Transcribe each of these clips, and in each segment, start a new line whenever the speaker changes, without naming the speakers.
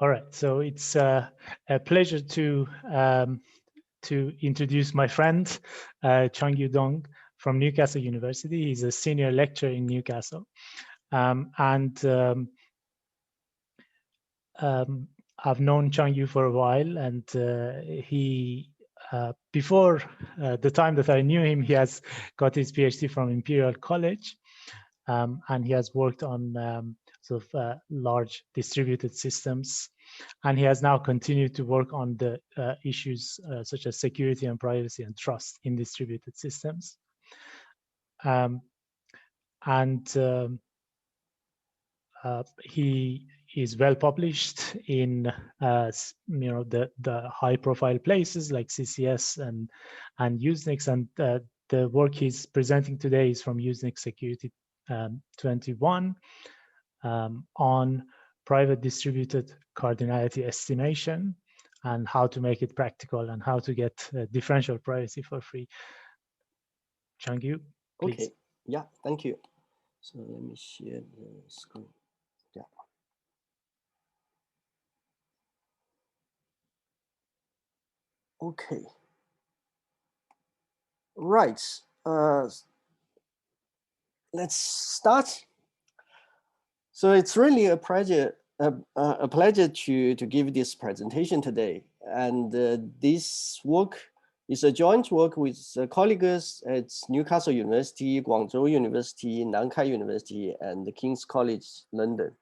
All right, so it's a pleasure to introduce my friend, Changyu Dong from Newcastle University. He's a senior lecturer in Newcastle. I've known Changyu for a while, and he, before the time that I knew him, he has got his PhD from Imperial College, and he has worked on sort of large distributed systems. And he has now continued to work on the issues such as security and privacy and trust in distributed systems. He is well published in the high profile places like CCS and Usenix, and the work he's presenting today is from Usenix Security 21 on private distributed cardinality estimation and how to make it practical and how to get differential privacy for free. Changyu, please.
Okay, yeah, thank you. So let me share the screen. Yeah. Okay. Right. Let's start. So it's really a pleasure to give this presentation today. And this work is a joint work with colleagues at Newcastle University, Guangzhou University, Nankai University, and the King's College London.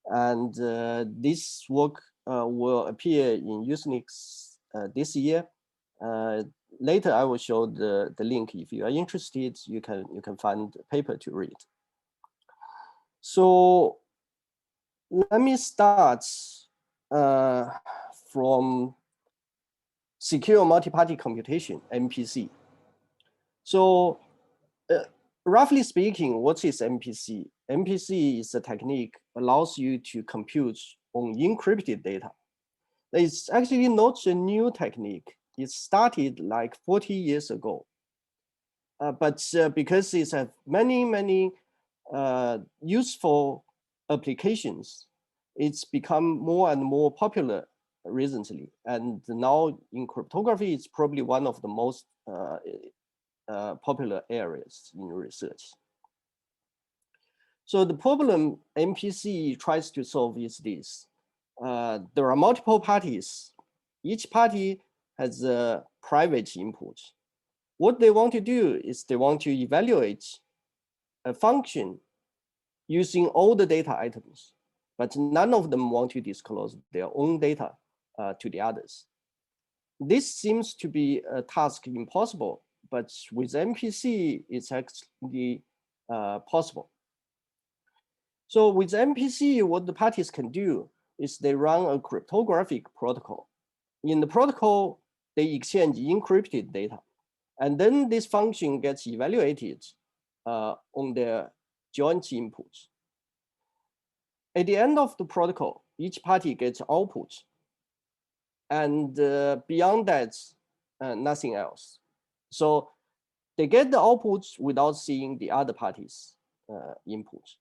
And this work will appear in Usenix this year. Later, I will show the link. If you are interested, you can find a paper to read. So let me start from secure multi-party computation, MPC. So roughly speaking, what is MPC? MPC is a technique allows you to compute on encrypted data. It's actually not a new technique. It started like 40 years ago. But because it has many useful applications, it's become more and more popular recently. And now in cryptography, it's probably one of the most popular areas in research. So the problem MPC tries to solve is this. There are multiple parties. Each party has a private input. What they want to do is they want to evaluate a function using all the data items, but none of them want to disclose their own data to the others. This seems to be a task impossible, but with MPC, it's actually possible. So with MPC, what the parties can do is they run a cryptographic protocol. In the protocol, they exchange encrypted data. And then this function gets evaluated on their joint inputs. At the end of the protocol, each party gets output. And beyond that, nothing else. So they get the outputs without seeing the other party's input.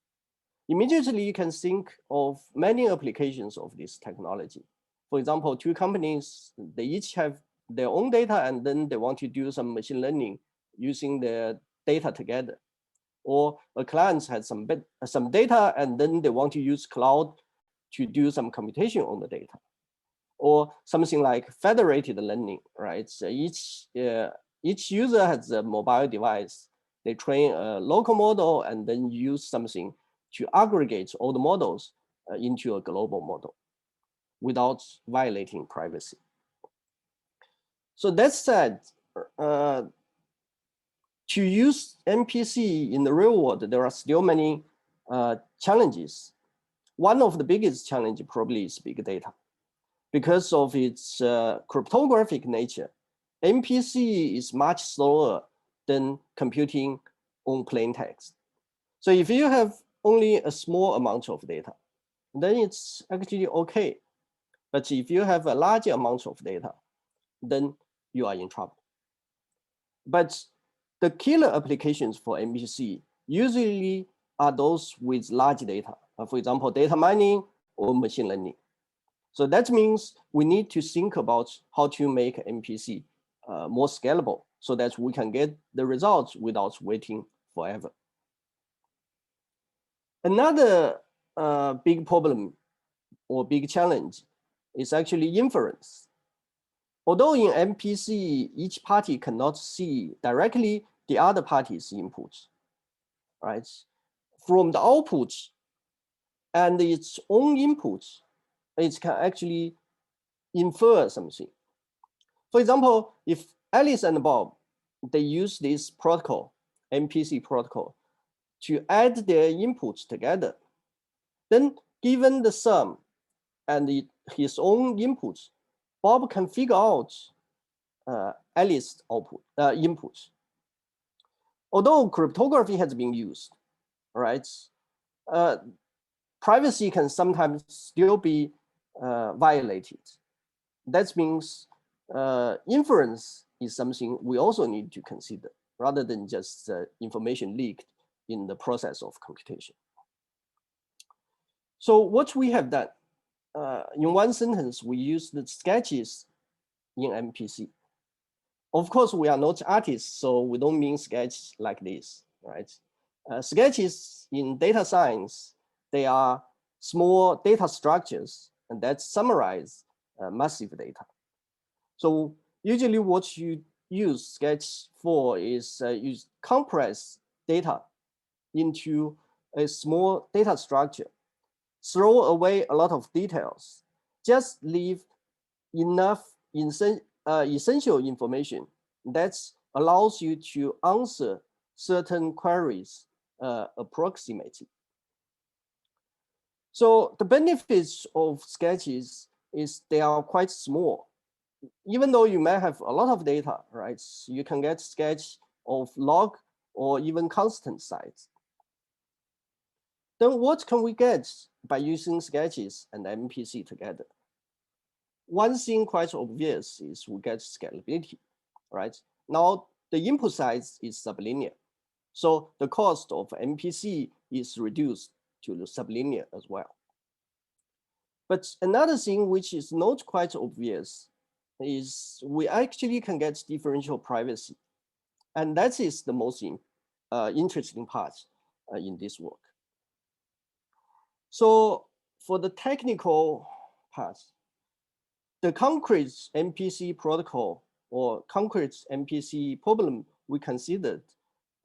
Immediately, you can think of many applications of this technology. For example, two companies, they each have their own data, and then they want to do some machine learning using their data together. Or a client has some data, and then they want to use cloud to do some computation on the data. Or something like federated learning, right? So each user has a mobile device. They train a local model and then use something to aggregate all the models into a global model without violating privacy. So that said, to use MPC in the real world, there are still many challenges. One of the biggest challenges probably is big data. Because of its cryptographic nature, MPC is much slower than computing on plain text. So if you have only a small amount of data, then it's actually okay. But if you have a large amount of data, then you are in trouble. But the killer applications for MPC usually are those with large data, for example, data mining or machine learning. So that means we need to think about how to make MPC more scalable so that we can get the results without waiting forever. Another big problem or big challenge is actually inference. Although in MPC, each party cannot see directly the other party's inputs, right? From the output and its own inputs, it can actually infer something. For example, if Alice and Bob, they use this protocol, MPC protocol, to add their inputs together, then given the sum and his own inputs, Bob can figure out Alice's inputs. Although cryptography has been used, right? Privacy can sometimes still be violated. That means inference is something we also need to consider rather than just information leaked in the process of computation. So what we have done, in one sentence, we use the sketches in MPC. Of course, we are not artists, so we don't mean sketch like this, right? Sketches in data science, they are small data structures and that summarize massive data. So usually what you use sketch for is you compress data into a small data structure, throw away a lot of details, just leave enough essential information that allows you to answer certain queries approximately. So the benefits of sketches is they are quite small. Even though you may have a lot of data, right? You can get sketch of log or even constant size. Then what can we get by using sketches and MPC together? One thing quite obvious is we get scalability, right? Now the input size is sublinear. So the cost of MPC is reduced to the sublinear as well. But another thing which is not quite obvious is we actually can get differential privacy. And that is the most interesting part in this work. So for the technical part, the concrete MPC protocol or concrete MPC problem we considered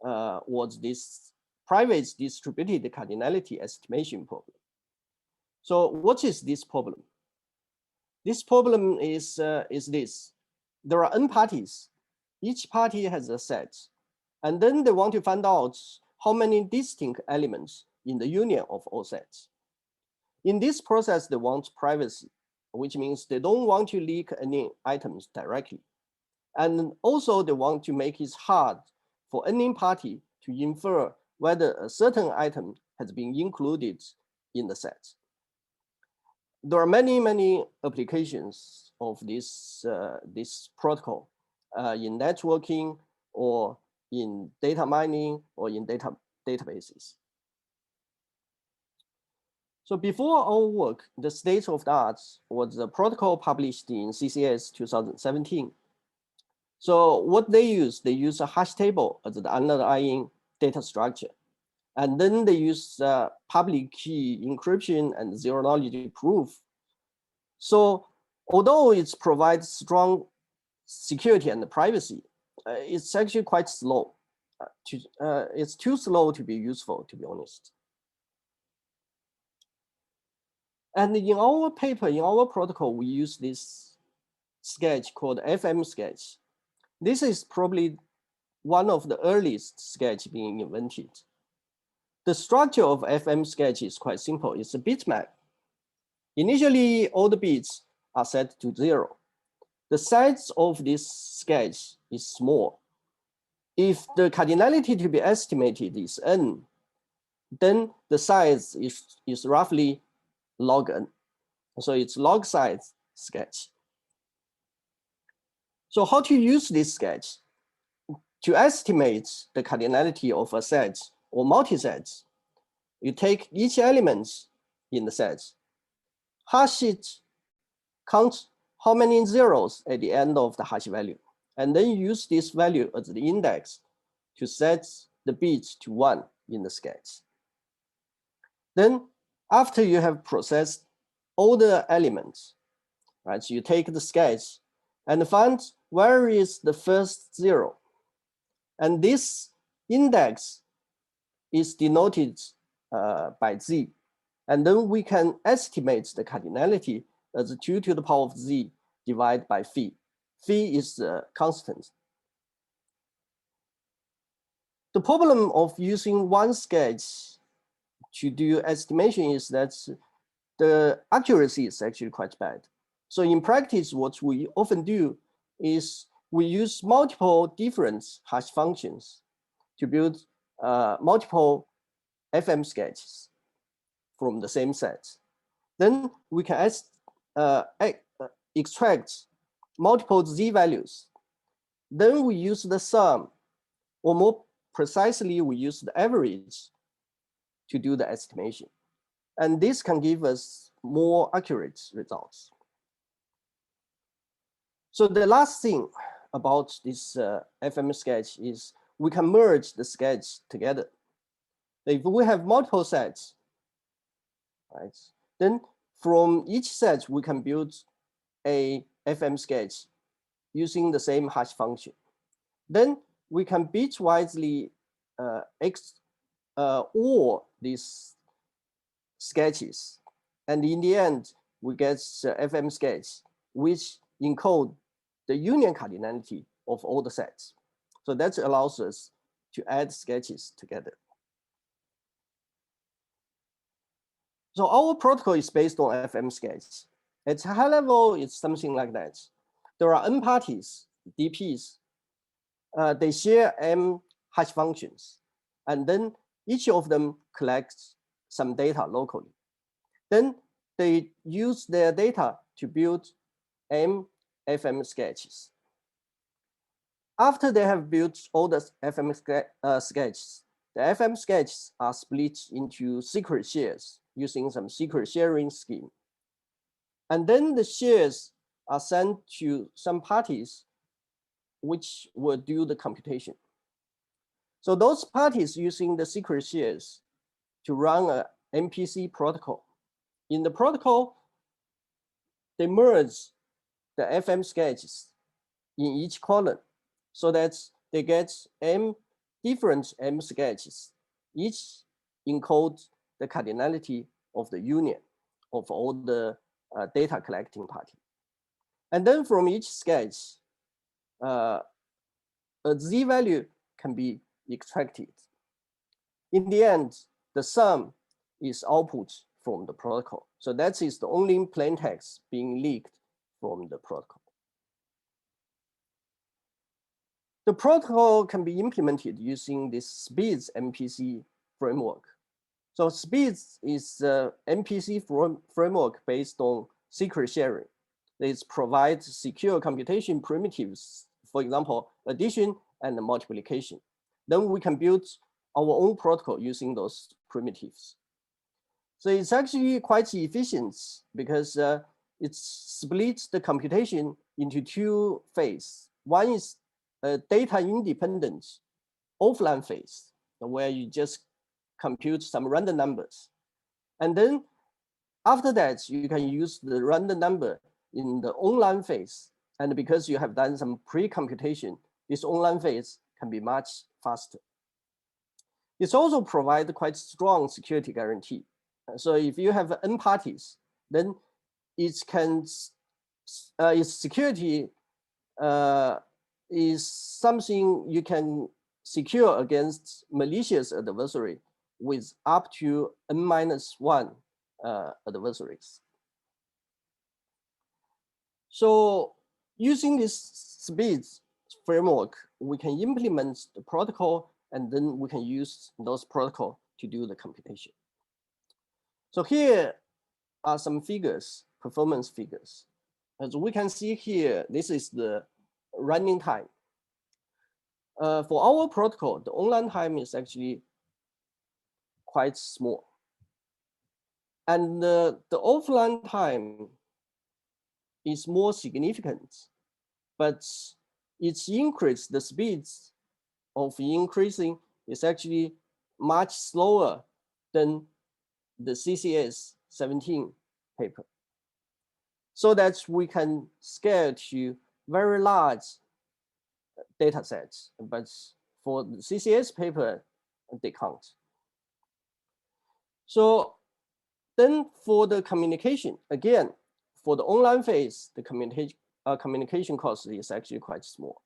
was this private distributed cardinality estimation problem. So what is this problem? This problem is this. There are n parties. Each party has a set. And then they want to find out how many distinct elements in the union of all sets. In this process, they want privacy, which means they don't want to leak any items directly. And also they want to make it hard for any party to infer whether a certain item has been included in the set. There are many, many applications of this, this protocol in networking or in data mining or in databases. So before our work, the state of the art was the protocol published in CCS 2017. So what they use a hash table as the underlying data structure. And then they use public key encryption and zero knowledge proof. So although it provides strong security and privacy, it's actually quite slow. It's too slow to be useful, to be honest. And in our paper, in our protocol, we use this sketch called FM sketch. This is probably one of the earliest sketch being invented. The structure of FM sketch is quite simple. It's a bit map. Initially, all the bits are set to 0. The size of this sketch is small. If the cardinality to be estimated is n, then the size is roughly log n. So it's log size sketch. So how to use this sketch? To estimate the cardinality of a set or multi-sets, you take each element in the set, hash it count how many zeros at the end of the hash value, and then use this value as the index to set the bits to 1 in the sketch. Then after you have processed all the elements, right, so you take the sketch and find where is the first 0. And this index is denoted by z. And then we can estimate the cardinality as 2 to the power of z divided by phi. Phi is the constant. The problem of using one sketch to do estimation is that the accuracy is actually quite bad. So in practice, what we often do is we use multiple different hash functions to build multiple FM sketches from the same set. Then we can extract multiple z values. Then we use the sum, or more precisely, we use the average to do the estimation. And this can give us more accurate results. So the last thing about this FM sketch is we can merge the sketch together. If we have multiple sets, right, then from each set, we can build a FM sketch using the same hash function. Then we can bitwisely OR these sketches. And in the end, we get the FM sketch, which encode the union cardinality of all the sets. So that allows us to add sketches together. So our protocol is based on FM sketch. At a high level, it's something like that. There are n parties, DPs. They share m hash functions, and then each of them collects some data locally. Then they use their data to build m FM sketches. After they have built all the FM sketches, the FM sketches are split into secret shares using some secret sharing scheme. And then the shares are sent to some parties which will do the computation. So those parties using the secret shares to run a MPC protocol. In the protocol, they merge the FM sketches in each column so that they get m different m sketches, each encode the cardinality of the union of all the data collecting party. And then from each sketch, a z value can be extracted. In the end, the sum is output from the protocol. So that is the only plain text being leaked from the protocol. The protocol can be implemented using this SPIDS MPC framework. So SPIDS is the MPC framework based on secret sharing. It provides secure computation primitives, for example, addition and multiplication. Then we can build our own protocol using those primitives. So it's actually quite efficient because it splits the computation into 2 phases. One is a data independent offline phase, where you just compute some random numbers. And then after that, you can use the random number in the online phase. And because you have done some pre-computation, this online phase can be much faster. It also provides quite strong security guarantee. So if you have n parties, then its security is something you can secure against malicious adversary with up to n-1 adversaries. So using this SPIDS framework, we can implement the protocol, and then we can use those protocol to do the computation. So here are some figures, performance figures. As we can see here, this is the running time. For our protocol, the online time is actually quite small. And the offline time is more significant, but its increase, the speeds of increasing is actually much slower than the CCS 17 paper. So that we can scale to very large data sets, but for the CCS paper, they can't. So then for the communication, again, for the online phase, the communication cost is actually quite small.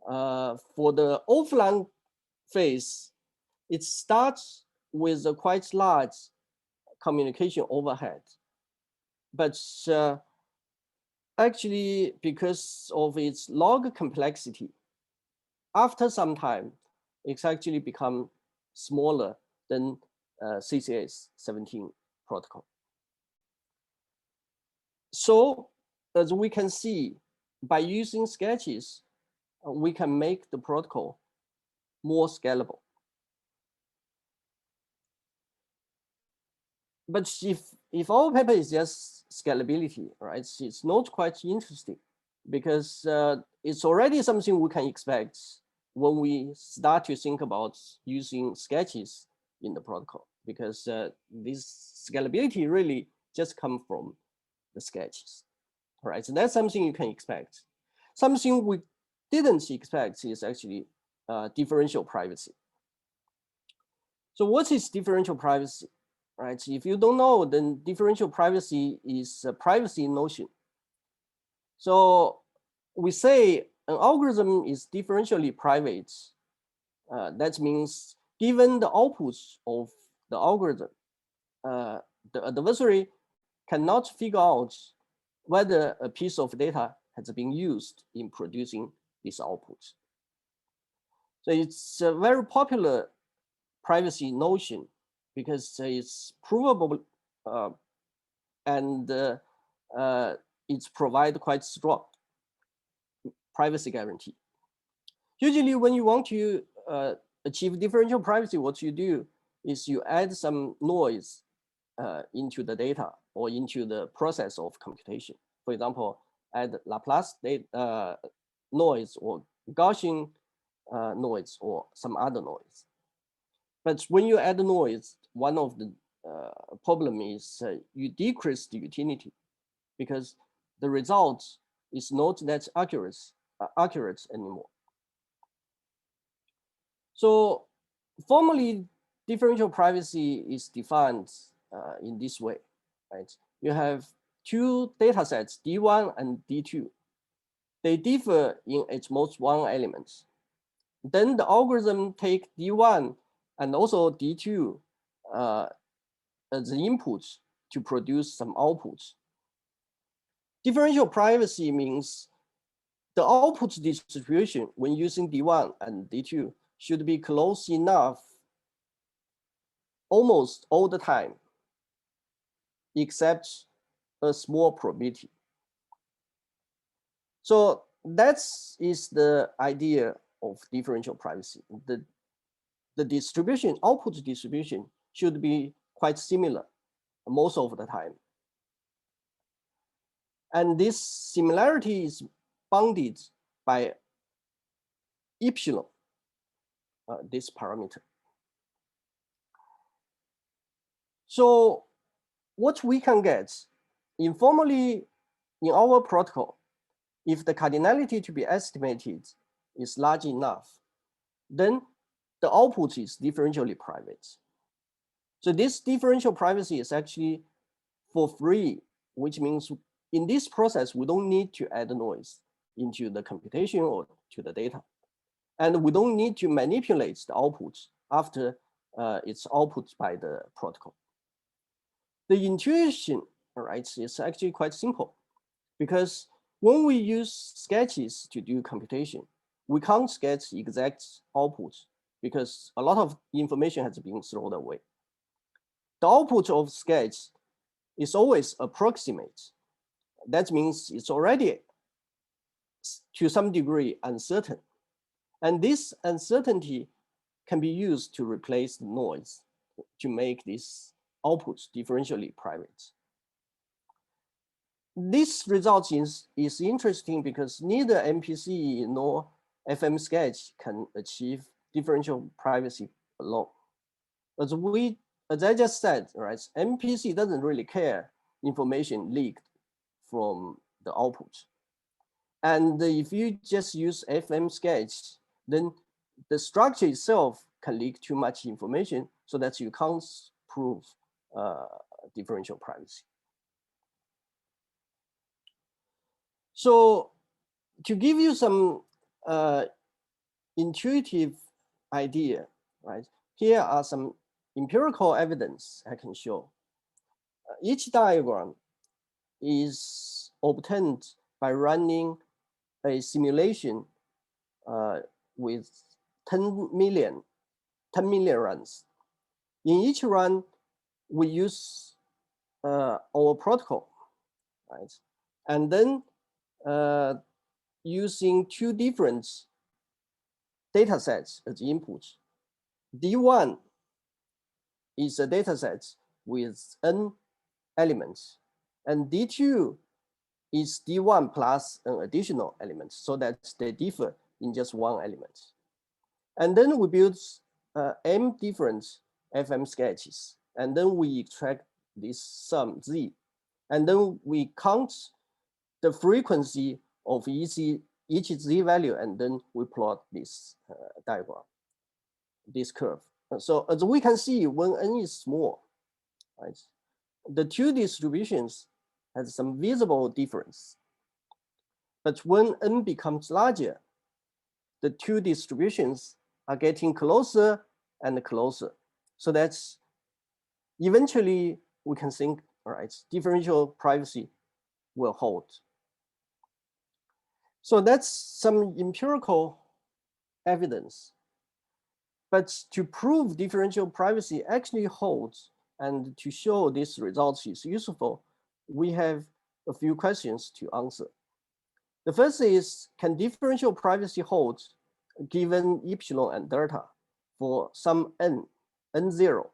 For the offline phase, it starts with a quite large communication overhead. But actually, because of its log complexity, after some time, it's actually become smaller than CCS 17 protocol. So as we can see, by using sketches, we can make the protocol more scalable. But if our paper is just scalability, right, it's not quite interesting, because it's already something we can expect when we start to think about using sketches in the protocol, because this scalability really just comes from the sketches, right? So that's something you can expect. Something we didn't expect is actually differential privacy. So what is differential privacy, right? If you don't know, then differential privacy is a privacy notion. So we say an algorithm is differentially private. That means given the outputs of the algorithm, the adversary cannot figure out whether a piece of data has been used in producing this output. So it's a very popular privacy notion because it's provable and it's provide quite strong privacy guarantee. Usually when you want to achieve differential privacy, what you do is you add some noise into the data or into the process of computation. For example, add Laplace noise or Gaussian noise or some other noise. But when you add noise, one of the problem is you decrease the utility because the result is not that accurate anymore. So formally, differential privacy is defined in this way, right? You have two data sets, D1 and D2. They differ in at most one element. Then the algorithm take D1 and also D2 as the inputs to produce some outputs. Differential privacy means the output distribution when using D1 and D2 should be close enough almost all the time, except a small probability. So that is the idea of differential privacy. The distribution, output distribution should be quite similar most of the time. And this similarity is bounded by epsilon, this parameter. So what we can get informally in our protocol, if the cardinality to be estimated is large enough, then the output is differentially private. So this differential privacy is actually for free, which means in this process, we don't need to add noise into the computation or to the data. And we don't need to manipulate the output after it's output by the protocol. The intuition, right, is actually quite simple because when we use sketches to do computation, we can't get exact outputs because a lot of information has been thrown away. The output of sketch is always approximate. That means it's already to some degree uncertain. And this uncertainty can be used to replace the noise to make this output differentially private. this result is interesting because neither MPC nor FM sketch can achieve differential privacy alone. As I just said, right, MPC doesn't really care information leaked from the output. And if you just use FM sketch, then the structure itself can leak too much information so that you can't prove differential privacy. So to give you some intuitive idea, right? Here are some empirical evidence I can show. Each diagram is obtained by running a simulation with 10 million runs. In each run, we use our protocol, right? And then using two different data sets as input. D1 is a data set with n elements, and D2 is D1 plus an additional element, so that they differ in just one element. And then we build m different FM sketches, and then we extract this sum z, and then we count the frequency of each z value, and then we plot this diagram, this curve. So as we can see, when n is small, right, the two distributions has some visible difference. But when n becomes larger, the two distributions are getting closer and closer. So that's eventually we can think, all right, differential privacy will hold. So that's some empirical evidence. But to prove differential privacy actually holds and to show this result is useful, we have a few questions to answer. The first is, can differential privacy hold given epsilon and delta for some n0?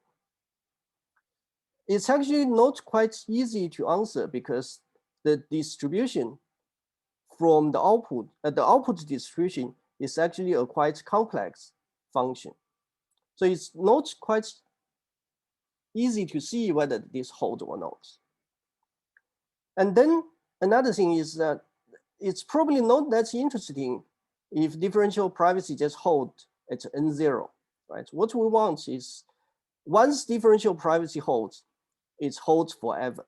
It's actually not quite easy to answer because the distribution from the output distribution is actually a quite complex function. So it's not quite easy to see whether this holds or not. And then another thing is that it's probably not that interesting if differential privacy just holds at n0, right? What we want is once differential privacy holds, it holds forever.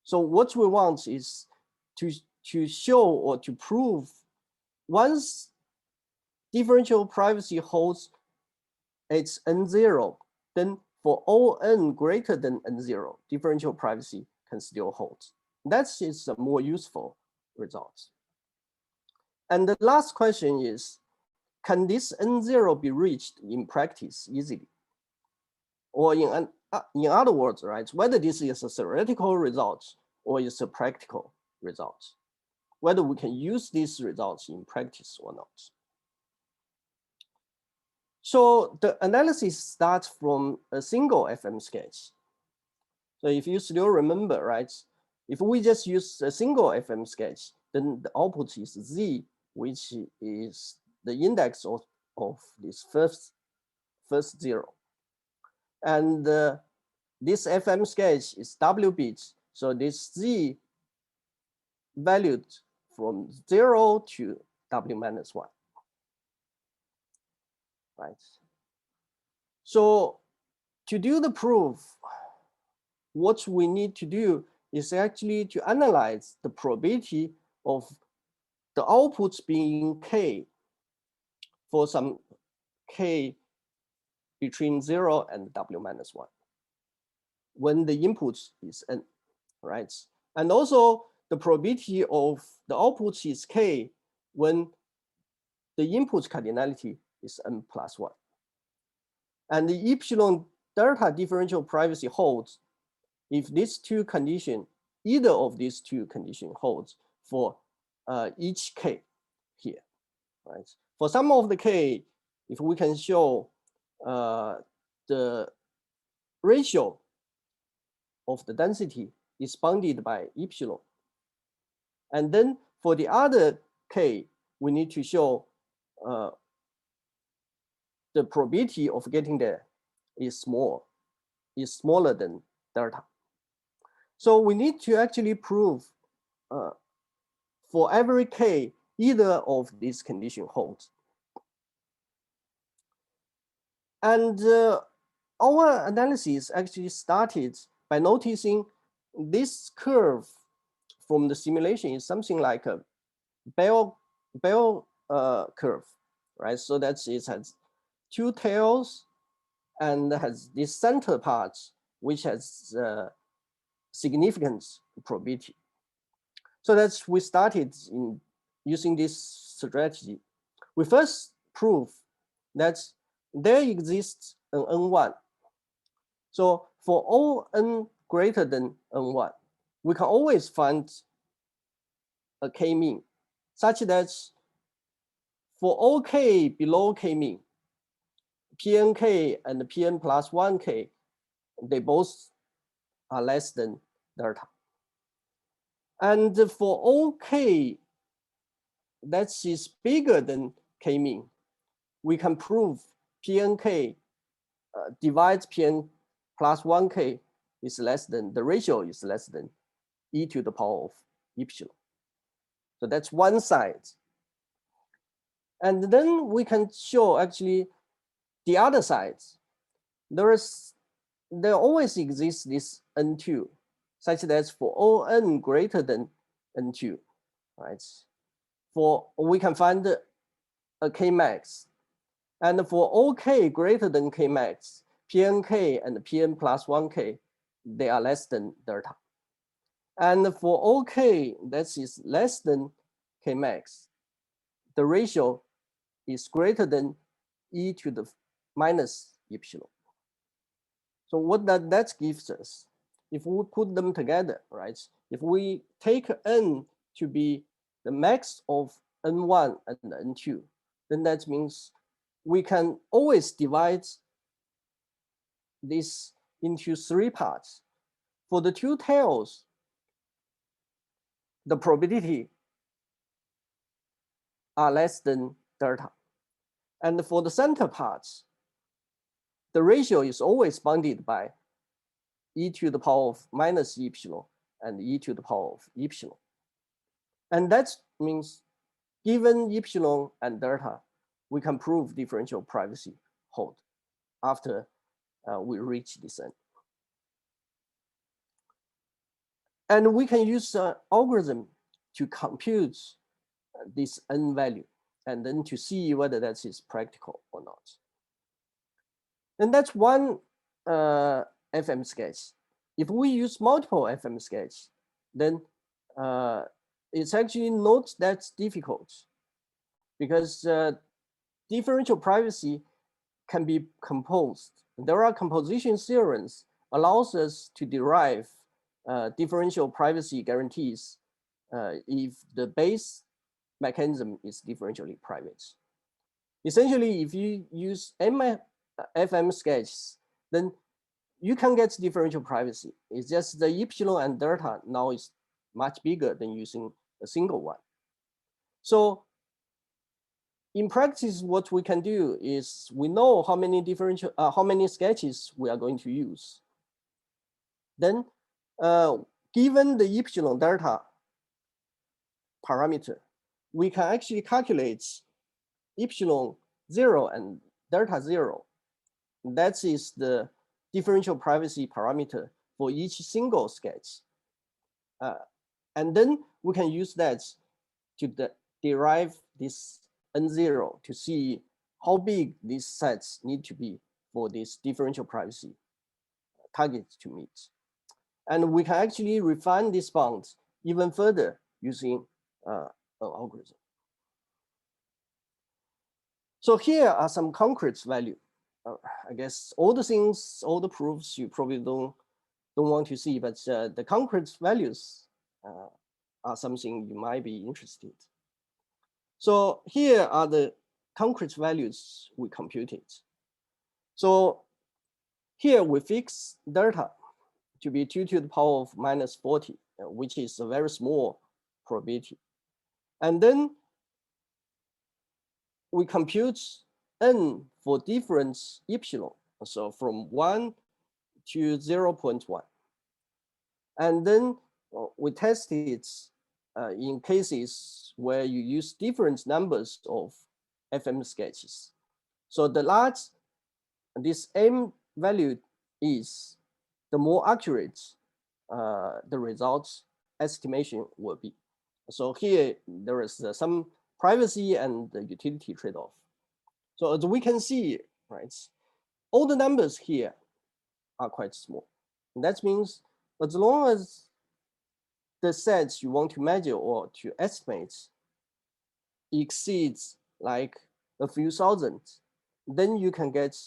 So what we want is to show or to prove once differential privacy holds at n0, then for all n greater than n0, differential privacy can still hold. That is a more useful result. And the last question is, can this n0 be reached in practice easily? Or in other words, right, whether this is a theoretical result or is a practical result, whether we can use these results in practice or not. So the analysis starts from a single FM sketch. So if you still remember, right, if we just use a single FM sketch, then the output is z, which is the index of this first zero. And this FM sketch is W bits. So this z valued from 0 to W minus 1. Right. So to do the proof, what we need to do is actually to analyze the probability of the outputs being k for some k between 0 and W minus 1 when the input is n, right? And also the probability of the output is k when the input cardinality is n plus 1. And the epsilon delta differential privacy holds if these two conditions, either of these two conditions holds for each k here, right? For some of the k, if we can show the ratio of the density is bounded by epsilon, And then for the other k, we need to show the probability of getting there is smaller than delta. So we need to actually prove for every k, either of these conditions holds. And our analysis actually started by noticing this curve from the simulation is something like a bell curve, right? So that it has two tails and has this center part, which has significant probability. So that's we started in using this strategy. We first prove that there exists an N1. So for all N greater than N1, we can always find a K-mean such that for all K below K-mean, Pnk and Pn plus 1k, they both are less than delta. And for all K that is bigger than K-mean, we can prove Pnk divides Pn plus 1k is less than, the ratio is less than e to the power of epsilon. So that's one side. And then we can show actually the other sides. There always exists this N2, such that for all N greater than N2, right? We can find a K max. And for all K greater than K max, Pnk and Pn plus 1k, they are less than delta. And for all K that is less than K max, the ratio is greater than e to the minus epsilon. So what that gives us, if we put them together, right? If we take N to be the max of N1 and N2, then that means we can always divide this into three parts. For the two tails, the probability are less than delta. And for the center parts, the ratio is always bounded by e to the power of minus epsilon and e to the power of epsilon. And that means given epsilon and delta, we can prove differential privacy hold after we reach this end. And we can use an algorithm to compute this N value and then to see whether that is practical or not. And that's one FM sketch. If we use multiple FM sketch, then it's actually not that difficult because differential privacy can be composed. There are composition theorems allows us to derive differential privacy guarantees if the base mechanism is differentially private. Essentially, if you use FM sketches, then you can get differential privacy. It's just the epsilon and delta now is much bigger than using a single one. So in practice, what we can do is we know how many sketches we are going to use. Then, given the epsilon delta parameter, we can actually calculate epsilon 0 and delta 0. That is the differential privacy parameter for each single sketch. And then we can use that to derive this N0 to see how big these sets need to be for this differential privacy target to meet. And we can actually refine these bounds even further using an algorithm. So here are some concrete value. I guess all the things, all the proofs you probably don't want to see, but the concrete values are something you might be interested. So here are the concrete values we computed. So here we fix delta to be 2 to the power of minus 40, which is a very small probability. And then we compute n for different epsilon, so from 1 to 0.1. And then we test it in cases where you use different numbers of FM sketches. So the large this m value is, the more accurate the results estimation will be. So here there is some privacy and the utility trade-off. So as we can see, right, all the numbers here are quite small. And that means as long as the sets you want to measure or to estimate exceeds like a few thousand, then you can get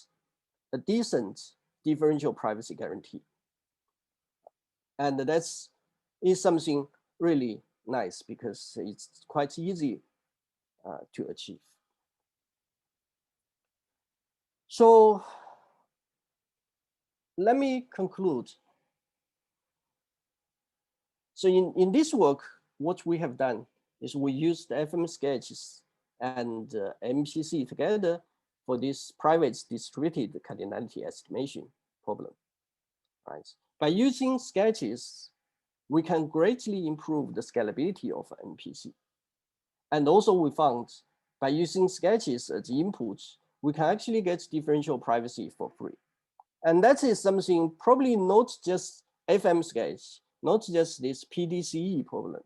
a decent differential privacy guarantee. And that's is something really nice because it's quite easy to achieve. So let me conclude. So in this work, what we have done is we used FM sketches and MPC together for this private distributed cardinality estimation problem, right? By using sketches, we can greatly improve the scalability of MPC. And also we found by using sketches as inputs, we can actually get differential privacy for free. And that is something probably not just FM sketch, not just this PDCE problem.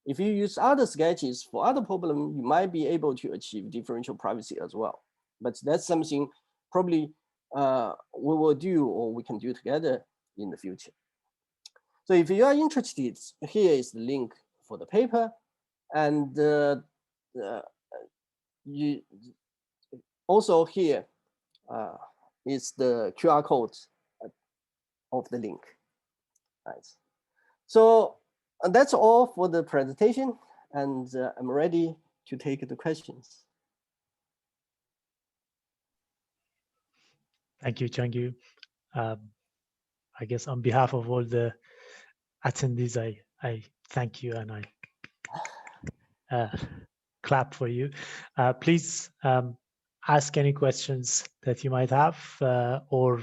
If you use other sketches for other problems, you might be able to achieve differential privacy as well. But that's something probably we will do or we can do together in the future. So if you are interested, here is the link for the paper. And you also here is the QR code of the link. Right. So that's all for the presentation, and I'm ready to take the questions.
Thank you, Changyu. I guess on behalf of all the attendees, I thank you and I clap for you. Please ask any questions that you might have, or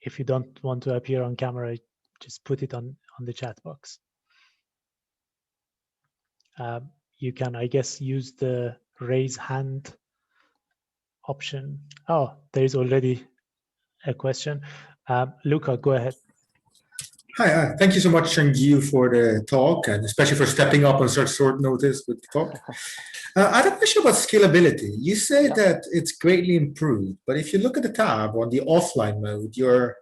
if you don't want to appear on camera, just put it on the chat box. You can, I guess, use the raise hand option. Oh, there is already a question. Luca, go ahead.
Hi, thank you so much, Changyu, for the talk, and especially for stepping up on such short notice with the talk. I had a question about scalability. You say that it's greatly improved, but if you look at the tab on the offline mode, you're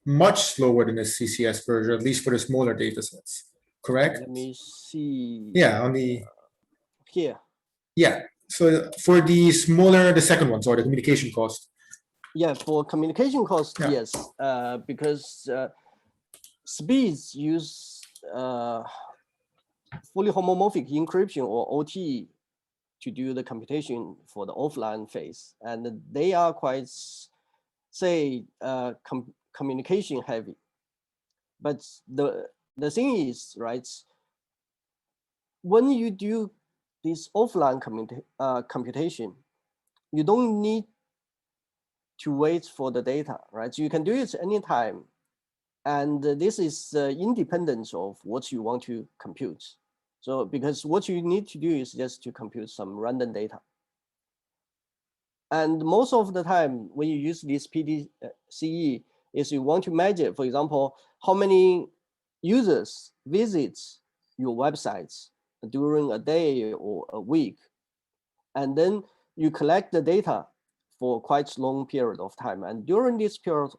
much slower than the CCS version, at least for the smaller data sets, correct?
Let me see.
Yeah, on the
here.
Yeah, so for the smaller, the second one, sorry, the communication cost.
Yeah, for communication cost, yes, because speeds use fully homomorphic encryption or OT to do the computation for the offline phase, and they are quite, say, communication heavy. But the thing is, right, when you do this offline computation, you don't need to wait for the data, right? You can do it anytime. And this is independent of what you want to compute. So because what you need to do is just to compute some random data. And most of the time when you use this PDCE is you want to measure, for example, how many users visit your websites during a day or a week. And then you collect the data for quite long period of time. And during this period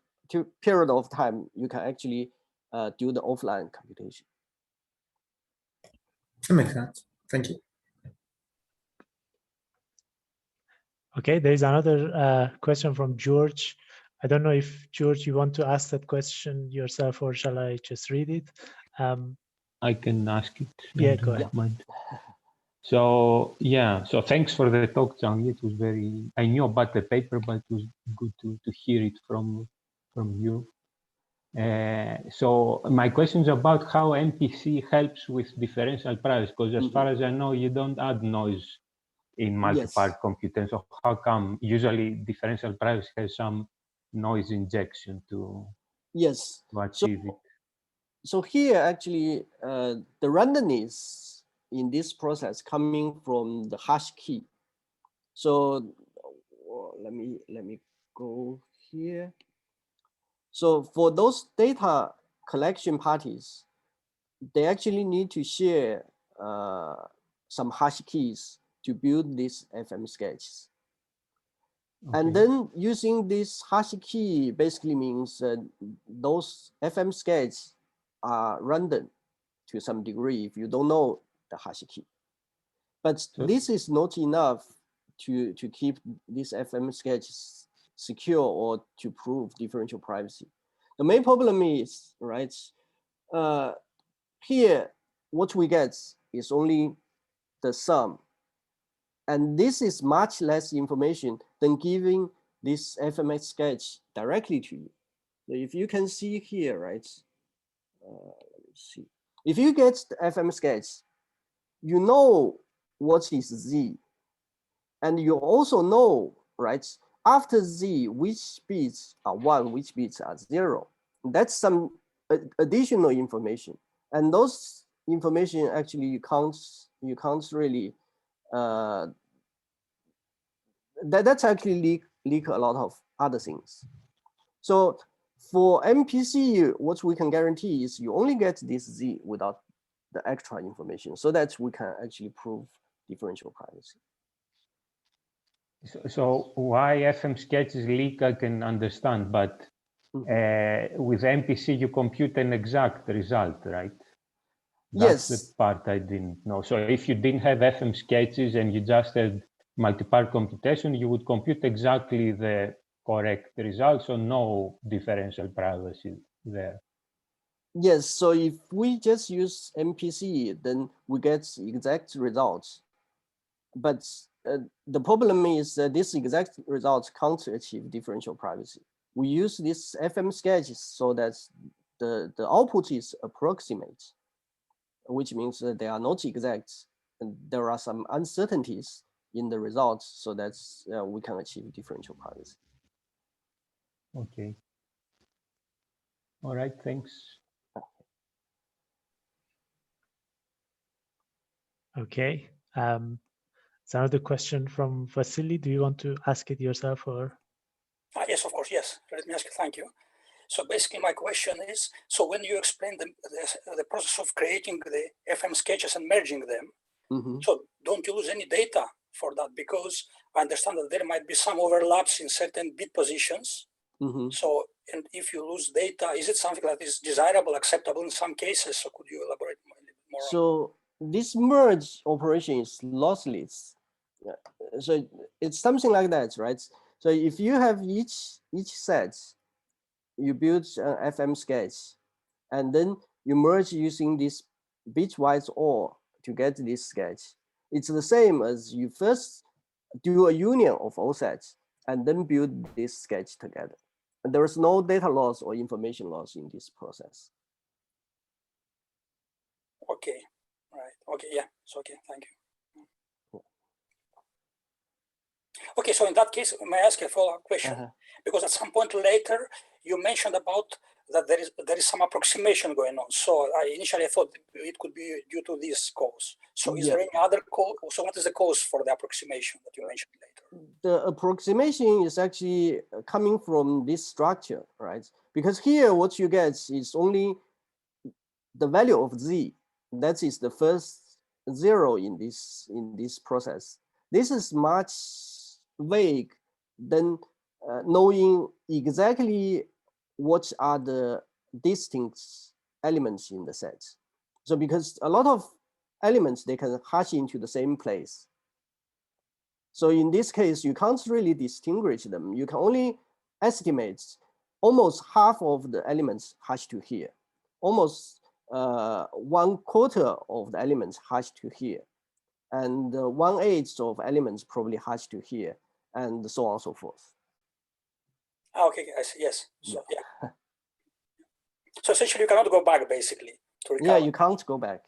of time, you can actually do the offline computation.
That makes sense. Thank you.
Okay, there's another question from George. I don't know if, George, you want to ask that question yourself, or shall I just read it?
I can ask it.
Yeah, go ahead.
So yeah, so thanks for the talk, Changyu. It was very, I knew about the paper, but it was good to hear it from you. So my question is about how MPC helps with differential privacy, because as far as I know, you don't add noise in multi-part computation. So how come usually differential privacy has some noise injection to achieve it?
So here actually the randomness in this process coming from the hash key. So let me go here. So for those data collection parties, they actually need to share some hash keys to build these FM sketches. Okay. And then using this hash key basically means those FM sketches are random to some degree if you don't know the hash key. But this is not enough to keep these FM sketches secure or to prove differential privacy. The main problem is, right, here what we get is only the sum. And this is much less information than giving this FM sketch directly to you. So if you can see here, right, let me see. If you get the FM sketch, you know what is Z. And you also know, right, after Z, which bits are 1, which bits are 0. That's some additional information. And those information actually you can't really, that's actually leak a lot of other things. So for MPC, what we can guarantee is you only get this Z without the extra information, so that we can actually prove differential privacy.
So why FM sketches leak, I can understand, but with MPC, you compute an exact result, right? That's the part I didn't know. So if you didn't have FM sketches and you just had multi-part computation, you would compute exactly the correct result, so no differential privacy there.
Yes, so if we just use MPC, then we get exact results. But the problem is that this exact result can't achieve differential privacy. We use this FM sketches so that the output is approximate, which means that they are not exact. And there are some uncertainties in the results so that we can achieve differential privacy.
Okay. All right, thanks.
Okay. So another question from Vasily. Do you want to ask it yourself or?
Yes, of course, yes. Let me ask you, thank you. So basically my question is, so when you explain the process of creating the FM sketches and merging them, so don't you lose any data for that? Because I understand that there might be some overlaps in certain bit positions. So, and if you lose data, is it something that is desirable, acceptable in some cases? So could you elaborate more on?
So this merge operation is lossless. So it's something like that, right? So if you have each set, you build an FM sketch, and then you merge using this bitwise OR to get this sketch. It's the same as you first do a union of all sets and then build this sketch together. And there is no data loss or information loss in this process.
Okay, right. Okay, yeah, it's okay, thank you. Okay, so in that case, may I ask a follow-up question? Because at some point later, you mentioned about that there is some approximation going on. So I initially thought it could be due to this cause. So is there any other cause? So what is the cause for the approximation that you mentioned later?
The approximation is actually coming from this structure, right? Because here what you get is only the value of Z. That is the first 0 in this process. This is much vague than knowing exactly what are the distinct elements in the set. So because a lot of elements, they can hash into the same place. So in this case, you can't really distinguish them. You can only estimate almost half of the elements hash to here, almost 1/4 of the elements hash to here, and 1/8 of elements probably hash to here, and so on and so forth.
Okay, I see. Yes. So, yeah. So essentially, you cannot go back, basically, to recover.
Yeah, you can't go back.